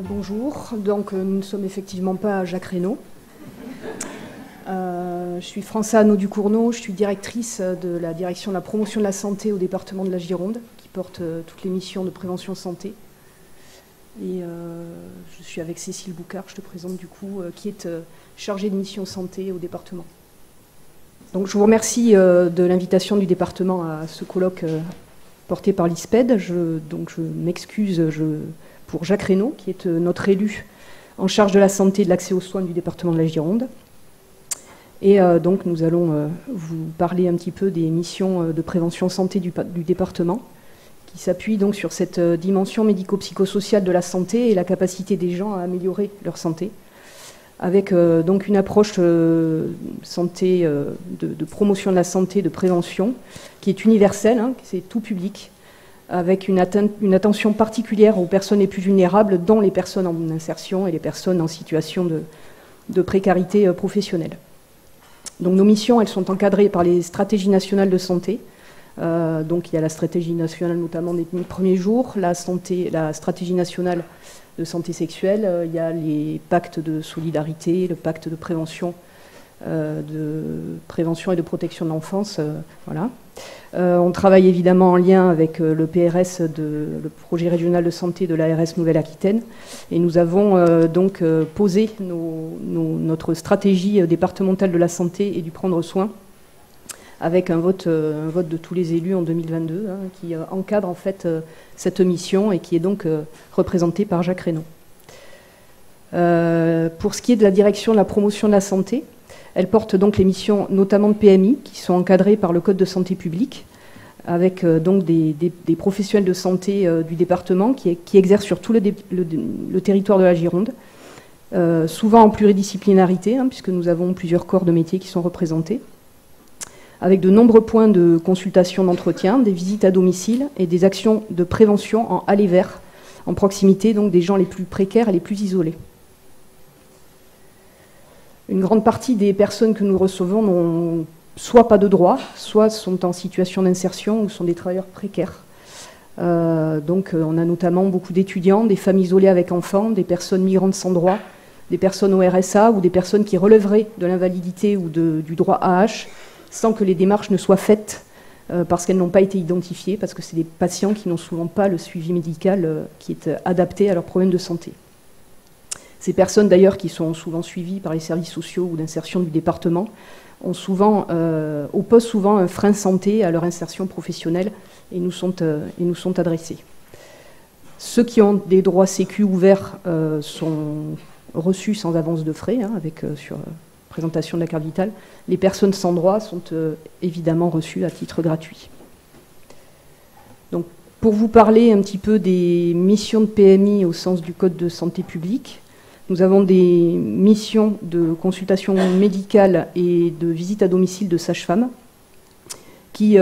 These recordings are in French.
Bonjour, donc nous ne sommes effectivement pas à Jacques Reynaud. Je suis Françoise Anneau-Ducournau, je suis directrice de la direction de la promotion de la santé au département de la Gironde, qui porte toutes les missions de prévention santé. Et je suis avec Cécile Boucard, je te présente du coup, qui est chargée de mission santé au département. Donc je vous remercie de l'invitation du département à ce colloque porté par l'ISPED. Donc je m'excuse pour Jacques Reynaud, qui est notre élu en charge de la santé et de l'accès aux soins du département de la Gironde. Et donc nous allons vous parler un petit peu des missions de prévention santé du département, qui s'appuient donc sur cette dimension médico-psychosociale de la santé et la capacité des gens à améliorer leur santé, avec donc une approche santé, de promotion de la santé, de prévention, qui est universelle, hein, c'est tout public, avec une attention particulière aux personnes les plus vulnérables, dont les personnes en insertion et les personnes en situation de précarité professionnelle. Donc nos missions, elles sont encadrées par les stratégies nationales de santé. Donc il y a la stratégie nationale notamment des 1000 premiers jours, la stratégie nationale de santé sexuelle, il y a les pactes de solidarité, le pacte de prévention et de protection de l'enfance. Voilà. On travaille évidemment en lien avec le PRS, le projet régional de santé de l'ARS Nouvelle-Aquitaine, et nous avons donc posé notre stratégie départementale de la santé et du prendre soin avec un vote de tous les élus en 2022, hein, qui encadre en fait cette mission et qui est donc représentée par Jacques Reynaud. Pour ce qui est de la direction de la promotion de la santé, elle porte donc les missions notamment de PMI qui sont encadrées par le Code de santé publique, avec donc des professionnels de santé du département qui exercent sur tout le territoire de la Gironde, souvent en pluridisciplinarité, hein, puisque nous avons plusieurs corps de métiers qui sont représentés, avec de nombreux points de consultation, d'entretien, des visites à domicile et des actions de prévention en aller vers, en proximité donc des gens les plus précaires et les plus isolés. Une grande partie des personnes que nous recevons n'ont soit pas de droit, soit sont en situation d'insertion ou sont des travailleurs précaires. Donc on a notamment beaucoup d'étudiants, des femmes isolées avec enfants, des personnes migrantes sans droit, des personnes au RSA ou des personnes qui relèveraient de l'invalidité ou du droit AH sans que les démarches ne soient faites parce qu'elles n'ont pas été identifiées, parce que c'est des patients qui n'ont souvent pas le suivi médical qui est adapté à leurs problèmes de santé. Ces personnes d'ailleurs qui sont souvent suivies par les services sociaux ou d'insertion du département opposent souvent un frein santé à leur insertion professionnelle et nous sont adressés. Ceux qui ont des droits sécu ouverts sont reçus sans avance de frais, hein, sur présentation de la carte vitale. Les personnes sans droit sont évidemment reçues à titre gratuit. Donc, pour vous parler un petit peu des missions de PMI au sens du Code de santé publique, nous avons des missions de consultation médicale et de visite à domicile de sages-femmes qui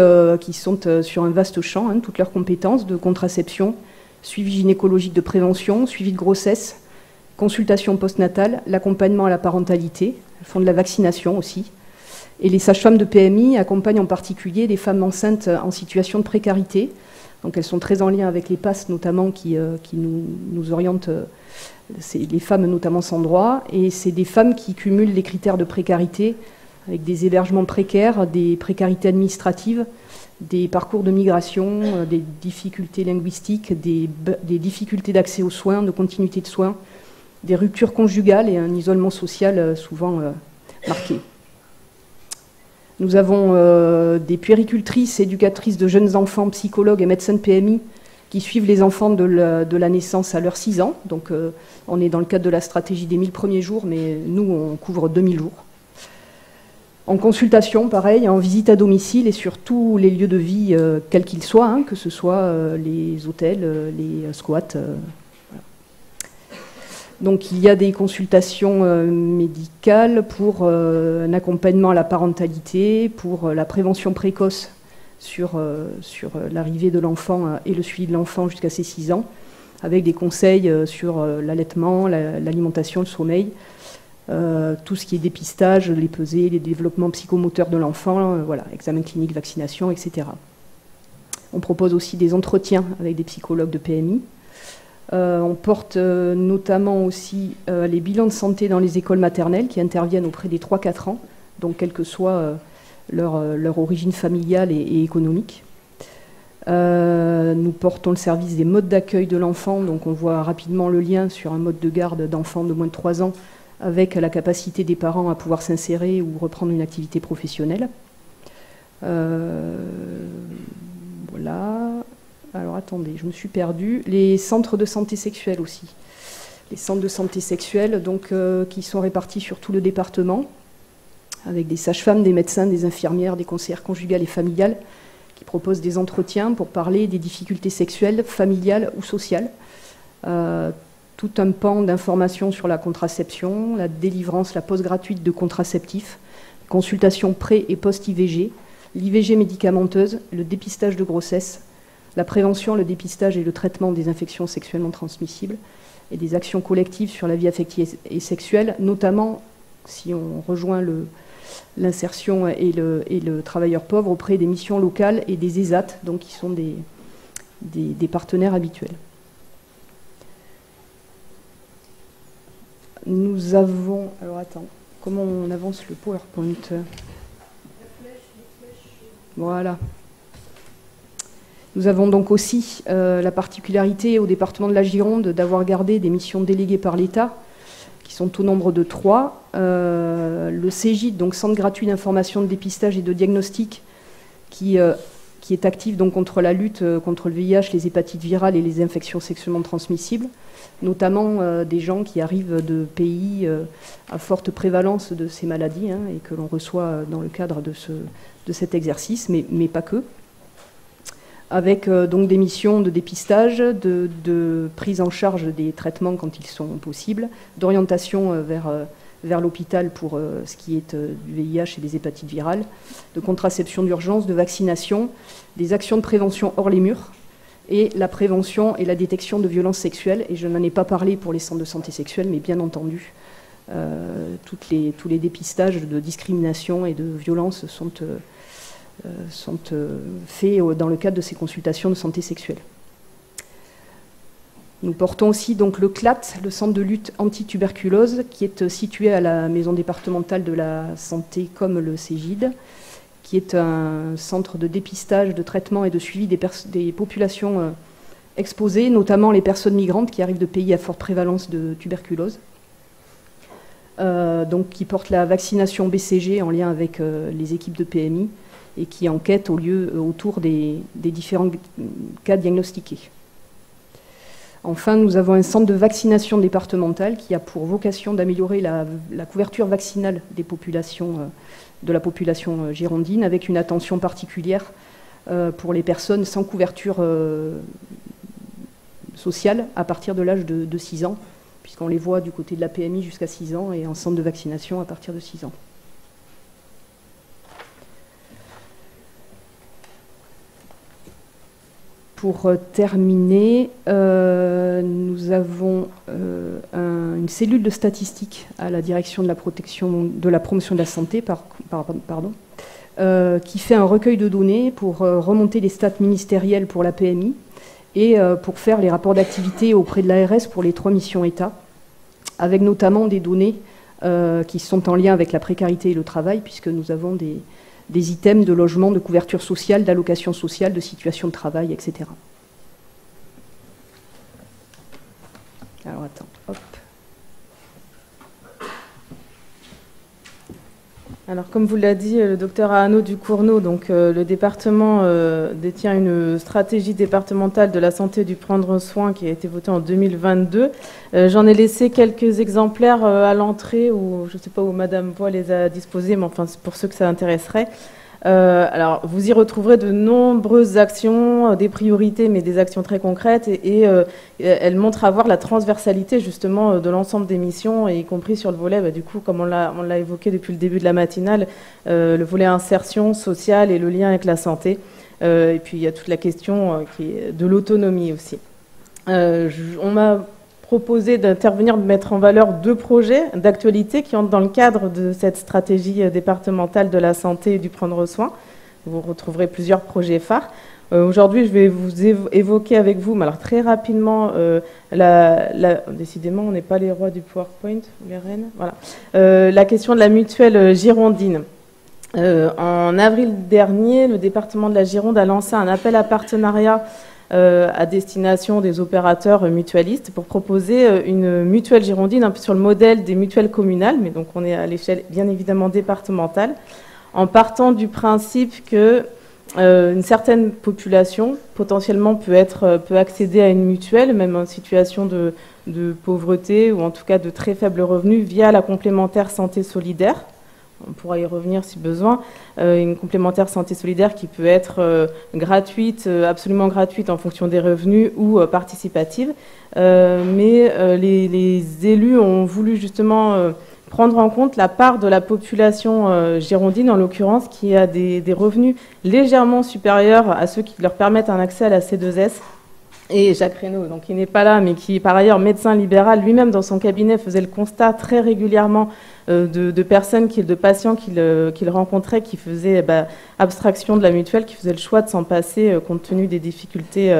sont sur un vaste champ, hein, toutes leurs compétences de contraception, suivi gynécologique de prévention, suivi de grossesse, consultation postnatale, l'accompagnement à la parentalité, elles font de la vaccination aussi. Et les sages-femmes de PMI accompagnent en particulier les femmes enceintes en situation de précarité. Donc elles sont très en lien avec les PASS notamment qui nous orientent, c'est les femmes notamment sans droit, et c'est des femmes qui cumulent les critères de précarité avec des hébergements précaires, des précarités administratives, des parcours de migration, des difficultés linguistiques, des difficultés d'accès aux soins, de continuité de soins, des ruptures conjugales et un isolement social souvent marqué. Nous avons des puéricultrices, éducatrices de jeunes enfants, psychologues et médecins de PMI qui suivent les enfants de la naissance à leurs 6 ans. Donc on est dans le cadre de la stratégie des 1000 premiers jours, mais nous on couvre 2000 jours. En consultation, pareil, en visite à domicile et sur tous les lieux de vie, quels qu'ils soient, hein, que ce soit les hôtels, les squats. Donc il y a des consultations médicales pour un accompagnement à la parentalité, pour la prévention précoce sur l'arrivée de l'enfant et le suivi de l'enfant jusqu'à ses 6 ans, avec des conseils sur l'allaitement, l'alimentation, le sommeil, tout ce qui est dépistage, les pesées, les développements psychomoteurs de l'enfant, voilà, examen clinique, vaccination, etc. On propose aussi des entretiens avec des psychologues de PMI. On porte notamment aussi les bilans de santé dans les écoles maternelles qui interviennent auprès des 3-4 ans, donc quelle que soit leur origine familiale et économique. Nous portons le service des modes d'accueil de l'enfant, donc on voit rapidement le lien sur un mode de garde d'enfants de moins de 3 ans avec la capacité des parents à pouvoir s'insérer ou reprendre une activité professionnelle. Voilà. Alors attendez, je me suis perdue. Les centres de santé sexuelle aussi. Les centres de santé sexuelle donc, qui sont répartis sur tout le département, avec des sages-femmes, des médecins, des infirmières, des conseillères conjugales et familiales, qui proposent des entretiens pour parler des difficultés sexuelles, familiales ou sociales. Tout un pan d'informations sur la contraception, la délivrance, la pose gratuite de contraceptifs, consultation pré- et post-IVG, l'IVG médicamenteuse, le dépistage de grossesse, la prévention, le dépistage et le traitement des infections sexuellement transmissibles et des actions collectives sur la vie affective et sexuelle, notamment si on rejoint l'insertion et le travailleur pauvre auprès des missions locales et des ESAT, donc qui sont des partenaires habituels. Nous avons... Alors attends, comment on avance le PowerPoint? Voilà. Nous avons donc aussi la particularité au département de la Gironde d'avoir gardé des missions déléguées par l'État, qui sont au nombre de 3. Le CEGID, donc Centre gratuit d'information, de dépistage et de diagnostic, qui est actif donc, contre la lutte contre le VIH, les hépatites virales et les infections sexuellement transmissibles, notamment des gens qui arrivent de pays à forte prévalence de ces maladies et que l'on reçoit dans le cadre de cet exercice, mais pas que. Avec donc des missions de dépistage, de prise en charge des traitements quand ils sont possibles, d'orientation vers l'hôpital pour ce qui est du VIH et des hépatites virales, de contraception d'urgence, de vaccination, des actions de prévention hors les murs, et la prévention et la détection de violences sexuelles. Et je n'en ai pas parlé pour les centres de santé sexuelle, mais bien entendu, tous les dépistages de discrimination et de violences sont faits dans le cadre de ces consultations de santé sexuelle. Nous portons aussi donc le CLAT, le centre de lutte anti-tuberculose, qui est situé à la maison départementale de la santé comme le CEGID, qui est un centre de dépistage, de traitement et de suivi des populations exposées, notamment les personnes migrantes qui arrivent de pays à forte prévalence de tuberculose. Donc qui porte la vaccination BCG en lien avec les équipes de PMI, et qui enquête autour des différents cas diagnostiqués. Enfin, nous avons un centre de vaccination départementale qui a pour vocation d'améliorer la couverture vaccinale de la population girondine, avec une attention particulière pour les personnes sans couverture sociale à partir de l'âge de 6 ans, puisqu'on les voit du côté de la PMI jusqu'à 6 ans et en centre de vaccination à partir de 6 ans. Pour terminer, nous avons une cellule de statistique à la direction de la promotion de la santé, qui fait un recueil de données pour remonter les stats ministériels pour la PMI et pour faire les rapports d'activité auprès de l'ARS pour les 3 missions État, avec notamment des données qui sont en lien avec la précarité et le travail, puisque nous avons des items de logement, de couverture sociale, d'allocation sociale, de situation de travail, etc. Alors attends, hop. Alors comme vous l'a dit le docteur Arnaud Ducournau, donc le département détient une stratégie départementale de la santé et du prendre soin qui a été votée en 2022. J'en ai laissé quelques exemplaires à l'entrée, ou je ne sais pas où Madame Bois les a disposés, mais enfin c'est pour ceux que ça intéresserait. Alors, vous y retrouverez de nombreuses actions, des priorités, mais des actions très concrètes, et elles montrent avoir la transversalité justement de l'ensemble des missions, y compris sur le volet, du coup, comme on l'a évoqué depuis le début de la matinale, le volet insertion sociale et le lien avec la santé. Et puis, il y a toute la question qui est de l'autonomie aussi. On m'a proposé d'intervenir, de mettre en valeur 2 projets d'actualité qui entrent dans le cadre de cette stratégie départementale de la santé et du prendre soin. Vous retrouverez plusieurs projets phares. Aujourd'hui, je vais vous évoquer avec vous, mais alors très rapidement, décidément, on n'est pas les rois du PowerPoint, les reines, voilà. La question de la mutuelle girondine. En avril dernier, le département de la Gironde a lancé un appel à partenariat à destination des opérateurs mutualistes pour proposer une mutuelle girondine un peu sur le modèle des mutuelles communales, mais donc on est à l'échelle bien évidemment départementale, en partant du principe que une certaine population potentiellement peut accéder à une mutuelle, même en situation de pauvreté ou en tout cas de très faible revenu via la complémentaire santé solidaire. On pourra y revenir si besoin. Une complémentaire santé solidaire qui peut être gratuite, absolument gratuite en fonction des revenus ou participative. Mais les élus ont voulu justement prendre en compte la part de la population girondine, en l'occurrence, qui a des revenus légèrement supérieurs à ceux qui leur permettent un accès à la C2S. Et Jacques Reynaud, donc qui n'est pas là, mais qui est par ailleurs médecin libéral, lui-même dans son cabinet faisait le constat très régulièrement de personnes, de patients qu'il rencontrait, qui faisaient abstraction de la mutuelle, qui faisaient le choix de s'en passer compte tenu des difficultés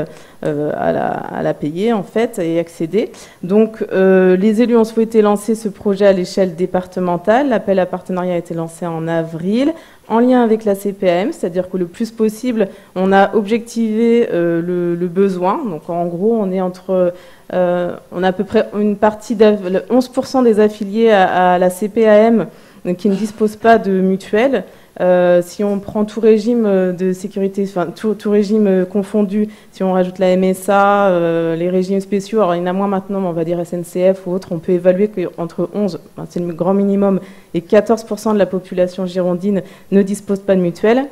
à la payer en fait et accéder. Donc les élus ont souhaité lancer ce projet à l'échelle départementale. L'appel à partenariat a été lancé en avril, en lien avec la CPAM, c'est-à-dire que le plus possible, on a objectivé le besoin. Donc en gros, on est on a à peu près une partie 11% des affiliés à la CPAM qui ne disposent pas de mutuelle. Si on prend tout régime de sécurité, enfin tout régime confondu, si on rajoute la MSA, les régimes spéciaux, alors il y en a moins maintenant, mais on va dire SNCF ou autre, on peut évaluer qu'entre 11, c'est le grand minimum, et 14% de la population girondine ne dispose pas de mutuelle.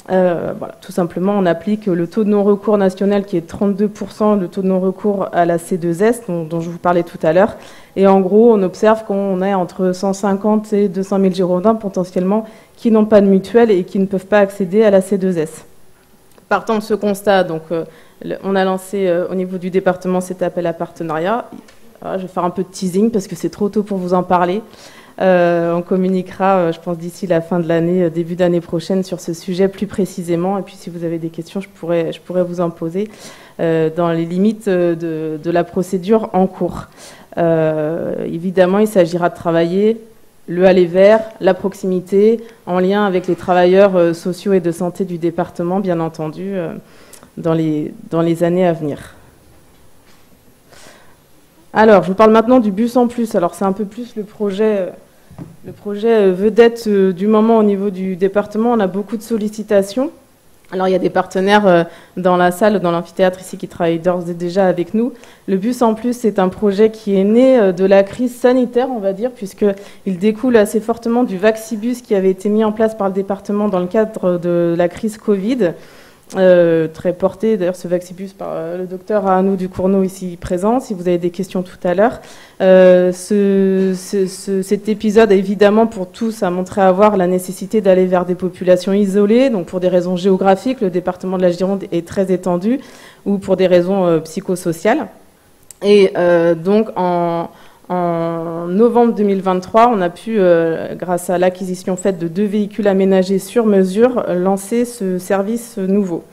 Voilà, tout simplement, on applique le taux de non-recours national qui est 32%, le taux de non-recours à la C2S, dont je vous parlais tout à l'heure. Et en gros, on observe qu'on est entre 150 et 200 000 Girondins potentiellement qui n'ont pas de mutuelle et qui ne peuvent pas accéder à la C2S. Partant de ce constat, donc, on a lancé au niveau du département cet appel à partenariat. Alors, je vais faire un peu de teasing parce que c'est trop tôt pour vous en parler. On communiquera, je pense, d'ici la fin de l'année, début d'année prochaine, sur ce sujet plus précisément. Et puis, si vous avez des questions, je pourrais vous en poser dans les limites de la procédure en cours. Évidemment, il s'agira de travailler le aller vers, la proximité, en lien avec les travailleurs sociaux et de santé du département, bien entendu, dans les années à venir. Alors, je vous parle maintenant du bus en plus. Alors, c'est un peu plus le projet vedette du moment au niveau du département. On a beaucoup de sollicitations. Alors, il y a des partenaires dans la salle, dans l'amphithéâtre ici, qui travaillent d'ores et déjà avec nous. Le bus en plus, c'est un projet qui est né de la crise sanitaire, on va dire, puisqu'il découle assez fortement du Vaxibus qui avait été mis en place par le département dans le cadre de la crise Covid. Très porté, d'ailleurs, ce Vaxibus par le docteur Arnaud Ducournau ici présent, si vous avez des questions tout à l'heure. Cet épisode, évidemment, pour tous, a montré avoir la nécessité d'aller vers des populations isolées, donc pour des raisons géographiques, le département de la Gironde est très étendu, ou pour des raisons psychosociales. Et donc, en novembre 2023, on a pu, grâce à l'acquisition faite de 2 véhicules aménagés sur mesure, lancer ce service nouveau.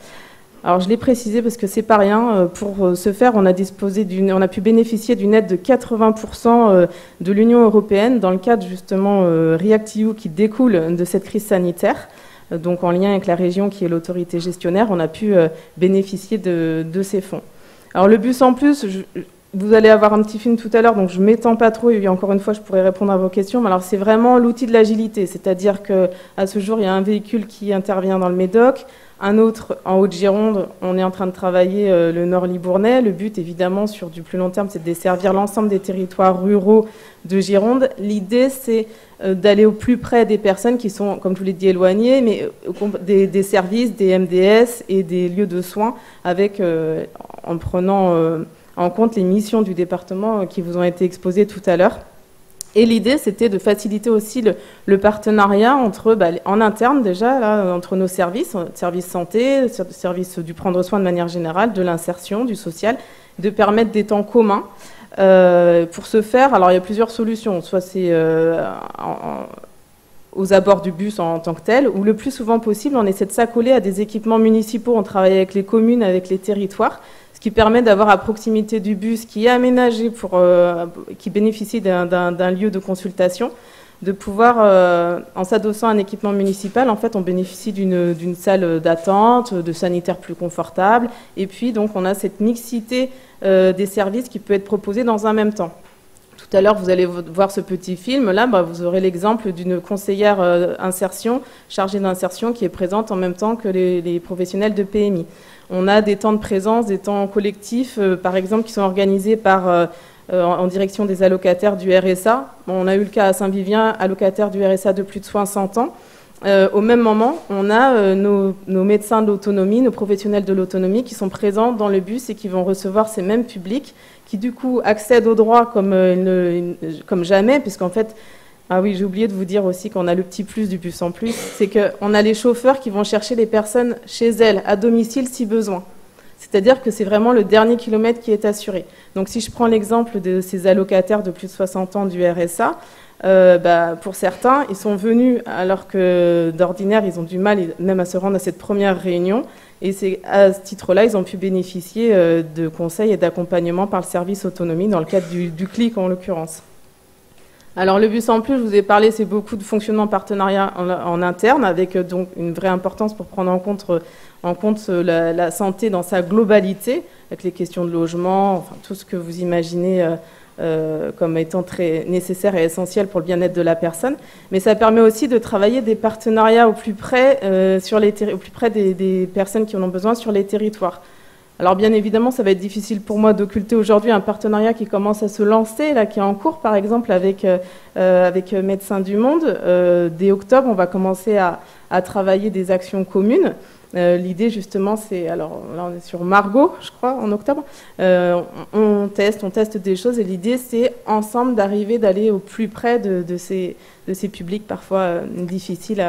Alors je l'ai précisé parce que c'est pas rien. Pour ce faire, on a pu bénéficier d'une aide de 80% de l'Union européenne dans le cadre justement REACT-EU qui découle de cette crise sanitaire. Donc en lien avec la région qui est l'autorité gestionnaire, on a pu bénéficier de ces fonds. Alors le bus en plus, vous allez avoir un petit film tout à l'heure, donc je ne m'étends pas trop, et encore une fois, je pourrais répondre à vos questions. Mais alors, c'est vraiment l'outil de l'agilité, c'est-à-dire qu'à ce jour, il y a un véhicule qui intervient dans le Médoc, un autre en Haute-Gironde. On est en train de travailler le Nord Libournais. Le but, évidemment, sur du plus long terme, c'est de desservir l'ensemble des territoires ruraux de Gironde. L'idée, c'est d'aller au plus près des personnes qui sont, comme je vous l'ai dit, éloignées, mais des services, des MDS et des lieux de soins, en prenant en compte les missions du département qui vous ont été exposées tout à l'heure. Et l'idée, c'était de faciliter aussi le partenariat en interne déjà, là, entre nos services santé, services du prendre soin de manière générale, de l'insertion, du social, de permettre des temps communs. Pour ce faire, alors il y a plusieurs solutions. Soit c'est aux abords du bus en tant que tel, ou le plus souvent possible, on essaie de s'accoler à des équipements municipaux. On travaille avec les communes, avec les territoires, ce qui permet d'avoir à proximité du bus qui est aménagé qui bénéficie d'un lieu de consultation, de pouvoir, en s'adossant à un équipement municipal, en fait, on bénéficie d'une salle d'attente, de sanitaires plus confortables, et puis donc on a cette mixité des services qui peut être proposée dans un même temps. Tout à l'heure, vous allez voir ce petit film. Là, vous aurez l'exemple d'une conseillère insertion, chargée d'insertion, qui est présente en même temps que les professionnels de PMI. On a des temps de présence, des temps collectifs, par exemple, qui sont organisés en direction des allocataires du RSA. On a eu le cas à Saint-Vivien, allocataire du RSA de plus de 60 ans. Au même moment, on a nos médecins de l'autonomie, nos professionnels de l'autonomie qui sont présents dans le bus et qui vont recevoir ces mêmes publics qui, du coup, accèdent aux droits comme jamais, puisqu'en fait, ah oui, j'ai oublié de vous dire aussi qu'on a le petit plus du bus en plus, c'est qu'on a les chauffeurs qui vont chercher les personnes chez elles, à domicile si besoin. C'est-à-dire que c'est vraiment le dernier kilomètre qui est assuré. Donc si je prends l'exemple de ces allocataires de plus de 60 ans du RSA, pour certains, ils sont venus alors que d'ordinaire, ils ont du mal même à se rendre à cette première réunion. Et c'est à ce titre-là, ils ont pu bénéficier de conseils et d'accompagnement par le service autonomie, dans le cadre du CLIC en l'occurrence. Alors le bus en plus, je vous ai parlé, c'est beaucoup de fonctionnement partenariat en interne, avec donc une vraie importance pour prendre en compte la santé dans sa globalité, avec les questions de logement, enfin tout ce que vous imaginez comme étant très nécessaire et essentiel pour le bien-être de la personne. Mais ça permet aussi de travailler des partenariats au plus près, au plus près des personnes qui en ont besoin sur les territoires. Alors bien évidemment, ça va être difficile pour moi d'occulter aujourd'hui un partenariat qui commence à se lancer, là, qui est en cours, par exemple, avec Médecins du Monde. Dès octobre, on va commencer à travailler des actions communes. L'idée, justement, c'est... Alors là, on est sur Margot, je crois, en octobre. On teste des choses, et l'idée, c'est ensemble d'aller au plus près de ces publics parfois difficiles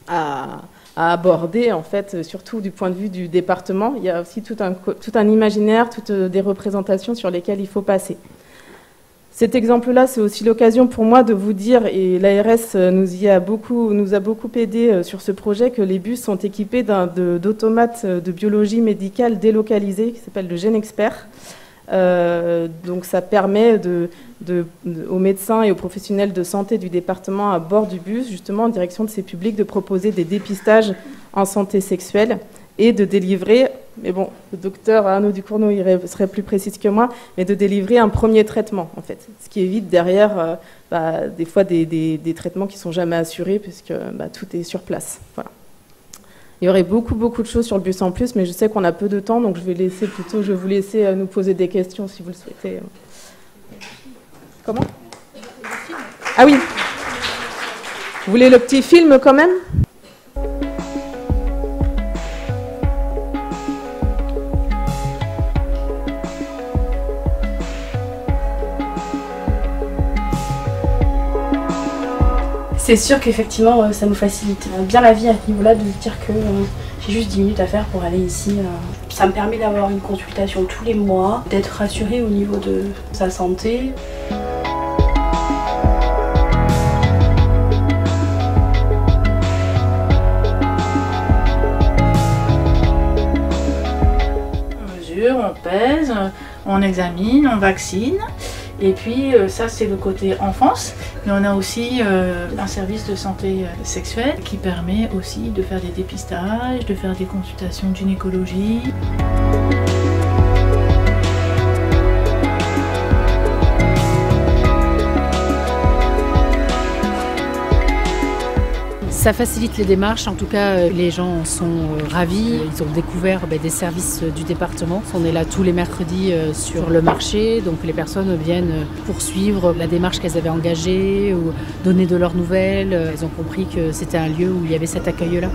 à aborder, en fait, surtout du point de vue du département. Il y a aussi tout un imaginaire, toutes des représentations sur lesquelles il faut passer. Cet exemple-là, c'est aussi l'occasion pour moi de vous dire, et l'ARS nous a beaucoup aidé sur ce projet, que les bus sont équipés d'automates de biologie médicale délocalisés, qui s'appelle le GenExpert. Donc ça permet aux médecins et aux professionnels de santé du département à bord du bus, justement en direction de ces publics, de proposer des dépistages en santé sexuelle et de délivrer, mais bon, le docteur Arnaud Ducournau serait plus précis que moi, mais de délivrer un premier traitement, en fait. Ce qui évite derrière, des fois, des traitements qui ne sont jamais assurés, puisque tout est sur place. Voilà. Il y aurait beaucoup de choses sur le bus en plus, mais je sais qu'on a peu de temps, donc je vais vous laisser nous poser des questions si vous le souhaitez. Comment ? Ah oui. Vous voulez le petit film quand même ? C'est sûr qu'effectivement, ça nous facilite bien la vie à ce niveau-là, de se dire que j'ai juste 10 minutes à faire pour aller ici. Ça me permet d'avoir une consultation tous les mois, d'être rassurée au niveau de sa santé. On mesure, on pèse, on examine, on vaccine. Et puis ça, c'est le côté enfance, mais on a aussi un service de santé sexuelle qui permet aussi de faire des dépistages, de faire des consultations de gynécologie. Ça facilite les démarches, en tout cas les gens sont ravis, ils ont découvert des services du département. On est là tous les mercredis sur le marché, donc les personnes viennent poursuivre la démarche qu'elles avaient engagée ou donner de leurs nouvelles. Elles ont compris que c'était un lieu où il y avait cet accueil-là.